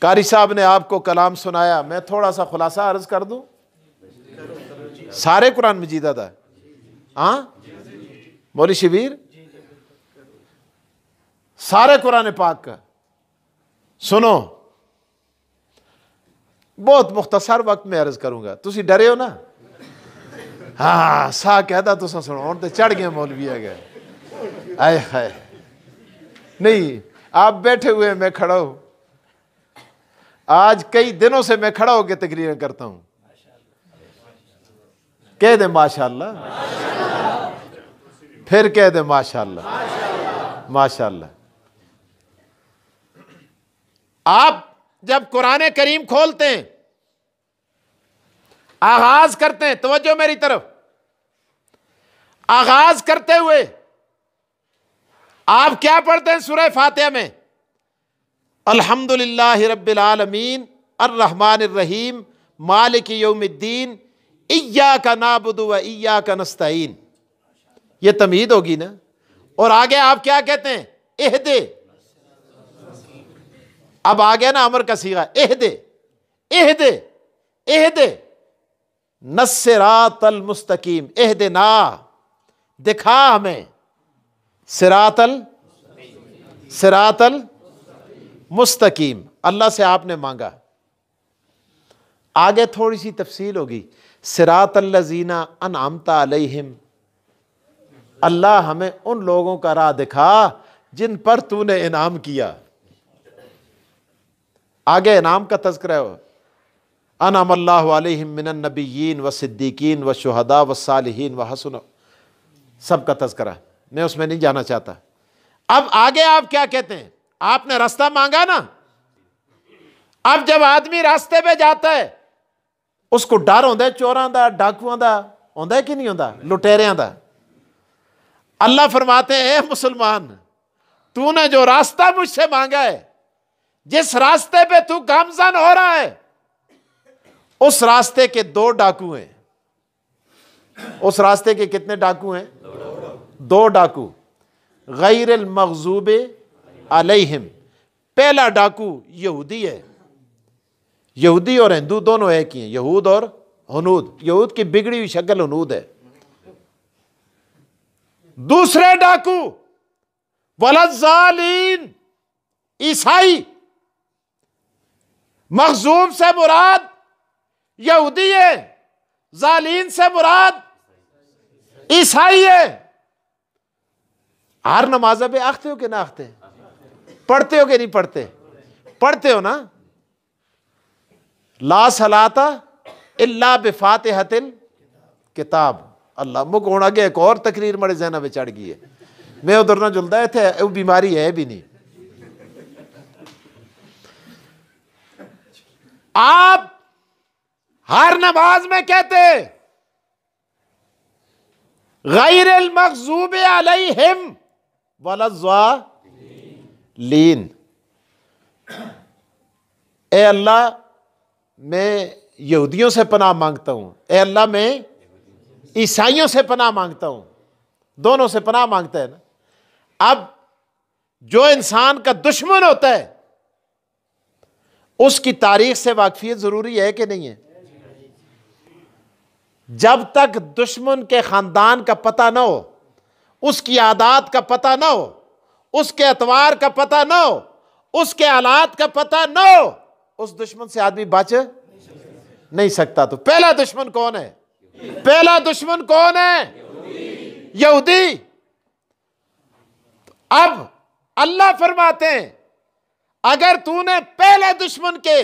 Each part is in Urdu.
قاری صاحب نے آپ کو کلام سنایا، میں تھوڑا سا خلاصہ عرض کر دوں. سارے قرآن مجید تھا. ہاں مولوی شبیر، سارے قرآن پاک کا سنو. بہت مختصر وقت میں عرض کروں گا. تسی ڈرے ہو نا؟ ہاں سا کہتا تو سنو ہوں تے چڑھ گئے مولوی ہے گئے. آئے ہائے نہیں، آپ بیٹھے ہوئے میں کھڑا ہوں. آج کئی دنوں سے میں کھڑا ہو کے تقریر کرتا ہوں. کہہ دیں ماشاءاللہ، پھر کہہ دیں ماشاءاللہ ماشاءاللہ. آپ جب قرآن کریم کھولتے ہیں، آغاز کرتے ہیں، توجہ میری طرف، آغاز کرتے ہوئے آپ کیا پڑھتے ہیں سورہ فاتحہ میں؟ الحمدللہ رب العالمین الرحمن الرحیم مالک یوم الدین ایاک نعبد و ایاک نستعین. یہ تمہید ہوگی نا. اور آگے آپ کیا کہتے ہیں؟ اہدے. اب آگے نا امر کا صیغہ، اہدے اہدے اہدے نصراط المستقیم. اہدنا، دکھا ہمیں، صراط المستقیم. اللہ سے آپ نے مانگا. آگے تھوڑی سی تفصیل ہوگی. صراط الذین انعمت علیہم، اللہ ہمیں ان لوگوں کا راہ دکھا جن پر تو نے انعام کیا. آگے انعام کا تذکرہ ہو، انعم اللہ علیہم من النبیین والصدیقین والشہداء والصالحین وحسن، سب کا تذکرہ. میں اس میں نہیں جانا چاہتا. اب آگے آپ کیا کہتے ہیں؟ آپ نے راستہ مانگا نا. اب جب آدمی راستے پہ جاتا ہے اس کو ڈر ہوتا ہے چوراں دا، ڈاکواں دا، ہوتا ہے کہ نہیں ہوتا، لٹیریاں دا. اللہ فرماتے ہیں اے مسلمان، تو نے جو راستہ مجھ سے مانگا ہے، جس راستے پہ تو گامزن ہو رہا ہے، اس راستے کے 2 ڈاکو ہیں. اس راستے کے کتنے ڈاکو ہیں؟ 2 ڈاکو. غیر المغضوب علیہم، پہلا ڈاکو یہودی ہے. یہودی اور ہندو دونوں ایک ہی ہیں، یہود اور ہنود. یہود کی بگڑی ہوئی شکل ہنود ہے. دوسرے ڈاکو ولضالین، عیسائی. مغضوب سے مراد یہودی ہے، ضالین سے مراد عیسائی ہے. ہر نماز پہ آختے ہو کہ نہ آختے؟ پڑھتے ہو کہ نہیں پڑھتے؟ پڑھتے ہو نا. لا صلاۃ الا بفاتحۃ الکتاب. اللہ مک ہونا کہ ایک اور تقریر مڑے ذہن میں چڑھ گئی ہے. میں ادھر نہ جلدا ہے تھے، وہ بیماری ہے بھی نہیں. آپ ہر نماز میں کہتے غیر المغضوب علیہم ولضالین. اے اللہ میں یہودیوں سے پناہ مانگتا ہوں، اے اللہ میں عیسائیوں سے پناہ مانگتا ہوں. دونوں سے پناہ مانگتا ہے نا. اب جو انسان کا دشمن ہوتا ہے اس کی تاریخ سے واقفیت ضروری ہے کہ نہیں ہے؟ جب تک دشمن کے خاندان کا پتہ نہ ہو، اس کی عادات کا پتہ نہ ہو، اس کے اطوار کا پتہ نہ ہو، اس کے حالات کا پتہ نہ ہو، اس دشمن سے آدمی بچ نہیں سکتا. تو پہلا دشمن کون ہے؟ پہلا دشمن کون ہے؟ یہودی. اب اللہ فرماتے ہیں اگر تو نے پہلے دشمن کے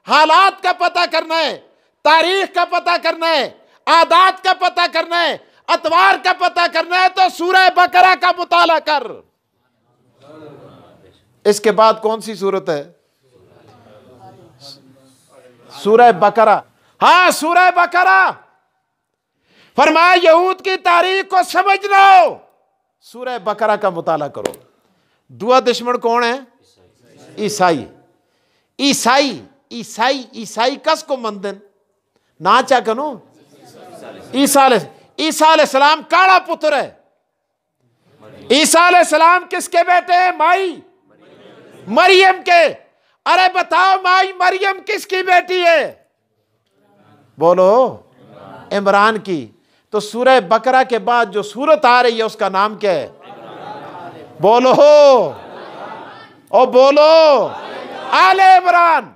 حالات کا پتہ کرنا ہے، تاریخ کا پتہ کرنا ہے، عادات کا پتہ کرنا ہے، اطوار کا پتہ کرنا ہے، تو سورہ بقرہ کا مطالعہ کر. اس کے بعد کون سی سورت ہے؟ سورہ بقرہ. ہاں سورہ بقرہ. فرمایا یہود کی تاریخ کو سمجھنا ہو، سورہ بقرہ کا مطالعہ کرو. دعا دشمن کون ہے؟ عیسائی. عیسائی عیسائی عیسائی کس کو مندن نہ چاہ کنو. عیسیٰ علیہ السلام کاڑا پتر ہے. عیسیٰ علیہ السلام کس کے بیٹے ہیں؟ مائی مریم کے. ارے بتاؤ مائی مریم کس کی بیٹی ہے؟ بولو عمران کی۔ تو سورہ بقرہ کے بعد جو سورت آ رہی ہے اس کا نام کیا ہے؟ بولو او بولو آل عمران۔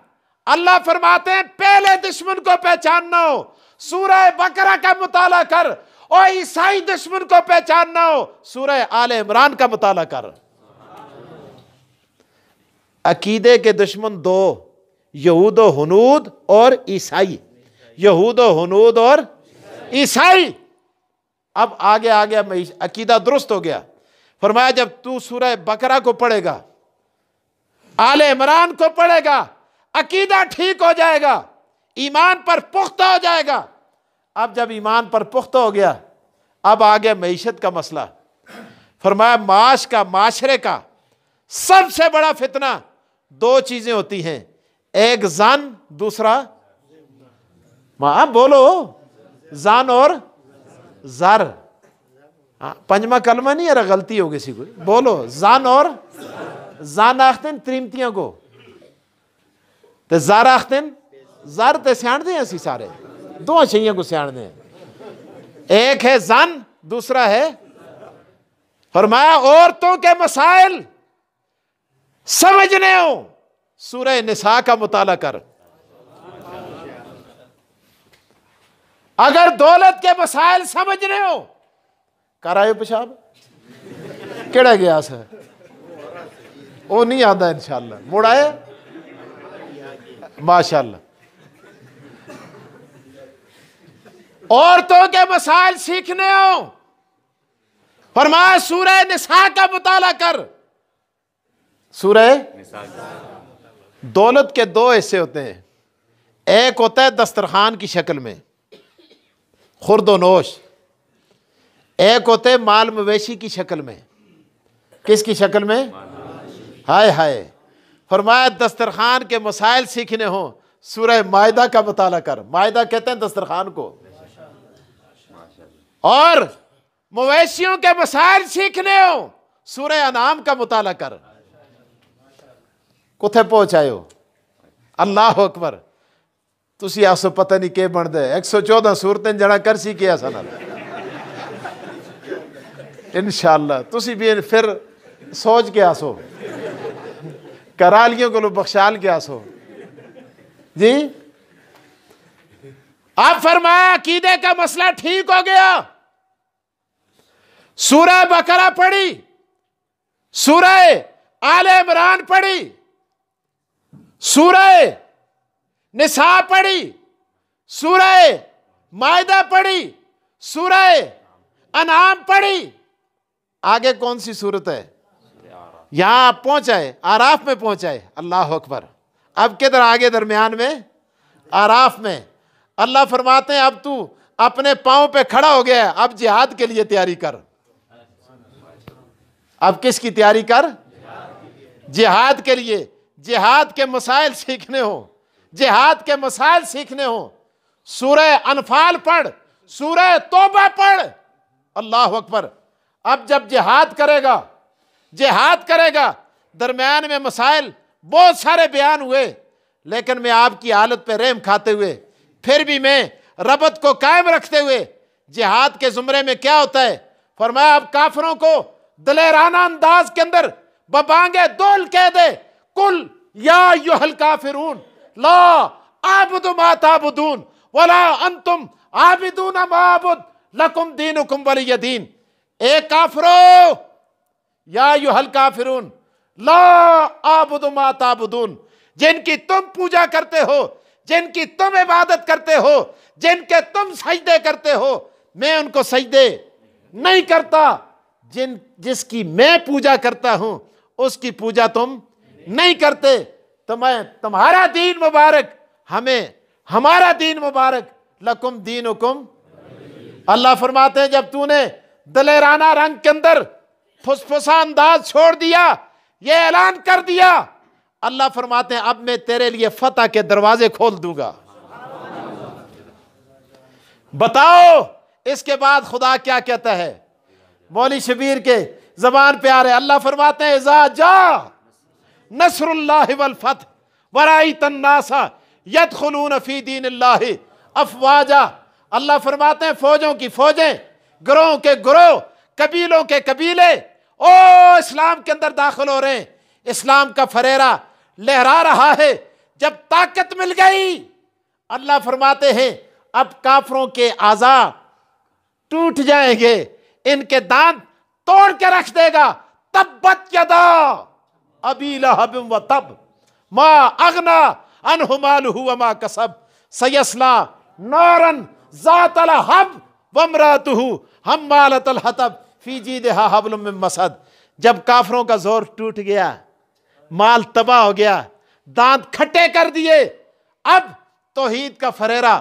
اللہ فرماتے ہیں پہلے دشمن کو پہچاننا ہو سورہ بقرہ کا مطالعہ کر، اور عیسائی دشمن کو پہچاننا ہو سورہ آل عمران کا مطالعہ کر۔ عقیدے کے دشمن دو، یہود و ہنود اور عیسائی، یہود و ہنود اور عیسائی۔ اب آگے عقیدہ درست ہو گیا۔ فرمایا جب تو سورہ بقرہ کو پڑھے گا، آل عمران کو پڑھے گا، عقیدہ ٹھیک ہو جائے گا، ایمان پر پختہ ہو جائے گا۔ اب جب ایمان پر پختہ ہو گیا، اب آگے معیشت کا مسئلہ۔ فرمایا معاشرے کا سب سے بڑا فتنہ دو چیزیں ہوتی ہیں، ایک زن، دوسرا بولو زن اور زر۔ پنجمہ کلمہ نہیں ہے، غلطی ہو کسی کو، بولو زن اور زن آختے ہیں تریمتیاں کو، تو زر آختے ہیں زر تے سیاح دیں اسی سارے دو چاہیے کو سیاح دیں، ایک ہے زن دوسرا ہے۔ فرمایا عورتوں کے مسائل سمجھنے ہو سورہ نساء کا مطالعہ کر، اگر دولت کے مسائل سمجھنے ہو کرائے پیشاب کیڑا گیا سا وہ نہیں آتا انشاءاللہ مڑائے ماشاءاللہ۔ عورتوں کے مسائل سیکھنے ہو فرمایا سورہ نساء کا مطالعہ کر۔ سورہ دولت کے دو حصے ہوتے ہیں، ایک ہوتا ہے دسترخوان کی شکل میں خورد و نوش، ایک ہوتے ہیں مال مویشی کی شکل میں۔ کس کی شکل میں؟ ہائے ہائے۔ فرمایا دسترخوان کے مسائل سیکھنے ہوں سورہ مائدہ کا مطالعہ کر، مائدہ کہتے ہیں دسترخوان کو، اور مویشیوں کے مسائل سیکھنے ہوں سورہ انعام کا مطالعہ کر۔ کتھے پہنچائے ہو؟ اللہ اکبر۔ تسی آسو پتہ نہیں کہ بن دے 114 صورتیں جڑا کر سی کیا سنا انشاءاللہ تسی بھی پھر سوچ کے آسو کرالیوں کو لو بخشال کے آسو جی۔ آپ فرمایا عقیدے کا مسئلہ ٹھیک ہو گیا، سورہ بقرہ پڑھی، سورہ آل عمران پڑھی، سورہ نساء پڑھی، سورہ مائدہ پڑھی، سورہ انعام پڑھی، آگے کون سی صورت ہے؟ یہاں آپ پہنچائے، آراف میں پہنچائے، اللہ اکبر۔ اب کدھر آگے درمیان میں؟ آراف میں۔ اللہ فرماتے ہیں اب تو اپنے پاؤں پہ کھڑا ہو گیا ہے، اب جہاد کے لیے تیاری کر۔ اب کس کی تیاری کر؟ جہاد کے لیے۔ جہاد کے مسائل سیکھنے ہوں، جہاد کے مسائل سیکھنے ہوں سورہ انفال پڑھ، سورہ توبہ پڑھ، اللہ اکبر۔ اب جب جہاد کرے گا درمیان میں مسائل بہت سارے بیان ہوئے، لیکن میں آپ کی حالت پہ رحم کھاتے ہوئے پھر بھی میں ربط کو قائم رکھتے ہوئے جہاد کے زمرے میں کیا ہوتا ہے؟ فرمایا اب کافروں کو دلیرانہ انداز کے اندر ببانگے دول کہہ دے، کل یا ایھا الکافرون لا اعبد ما تعبدون ولا انتم عابدون ما اعبد لکم دینکم ولی دین۔ اے کافرو، یا ایھا الکافرون لا اعبد ما تعبدون، جن کی تم پوجا کرتے ہو، جن کی تم عبادت کرتے ہو، جن کے تم سجدے کرتے ہو، میں ان کو سجدے نہیں کرتا۔ جس کی میں پوجا کرتا ہوں اس کی پوجا تم نہیں کرتے۔ تمہارا دین مبارک ہمارا دین مبارک، لکم دینکم۔ اللہ فرماتے ہیں جب تو نے دلیرانہ رنگ کے اندر پھسپھسا انداز چھوڑ دیا، یہ اعلان کر دیا، اللہ فرماتے ہیں اب میں تیرے لیے فتح کے دروازے کھول دوں گا۔ بتاؤ اس کے بعد خدا کیا کہتا ہے؟ مولوی شبیر کے زبان پہ آ رہے، اللہ فرماتے ہیں اذا جاء نصر اللہ والفتح ورأیت الناس یدخلون فی دین اللہ افواجا۔ اللہ فرماتے ہیں فوجوں کی فوجیں، گروہوں کے گروہ، قبیلوں کے قبیلے اسلام کے اندر داخل ہو رہے ہیں، اسلام کا فریرہ لہرا رہا ہے۔ جب طاقت مل گئی، اللہ فرماتے ہیں اب کافروں کے اعضاء ٹوٹ جائیں گے، ان کے دانت توڑ کے رکھ دے گا۔ تبت یدا ابی لہب و تب ما اغنا عنہ مالہ وما کسب سیصلی نارا ذات لہب وامرأتہ حمالۃ الحطب فی جیدہا حبل من مسد۔ جب کافروں کا زور ٹوٹ گیا، مال تباہ ہو گیا، دانت کھٹے کر دیے، اب توحید کا فریرہ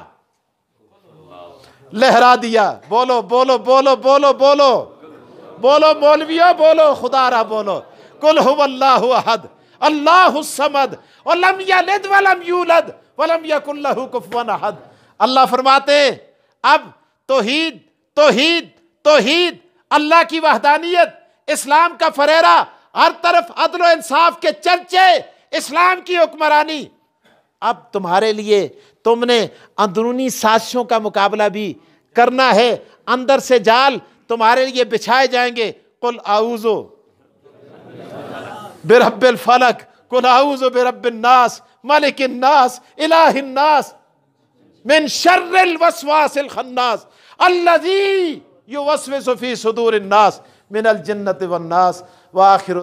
لہرا دیا۔ بولو بولو بولو بولو بولو بولو مولویو بولو، خدا را بولو، قل هو اللہ احد اللہ الصمد ولم یلد ولم یولد ولم یکن لہ کفوا احد۔ اللہ فرماتے ہیں اب توحید توحید توحید، اللہ کی وحدانیت، اسلام کا فریرہ، ہر طرف عدل و انصاف کے چرچے، اسلام کی حکمرانی۔ اب تمہارے لیے تم نے اندرونی سازشوں کا مقابلہ بھی کرنا ہے، اندر سے جال تمہارے لیے بچھائے جائیں گے۔ قل اعوذ برب الفلق، قل اعوذ برب الناس، ملک الناس، الہ الناس، من شر الوسواس الخناس الذی یوسوس فی صدور الناس من الجنۃ والناس۔ وآخر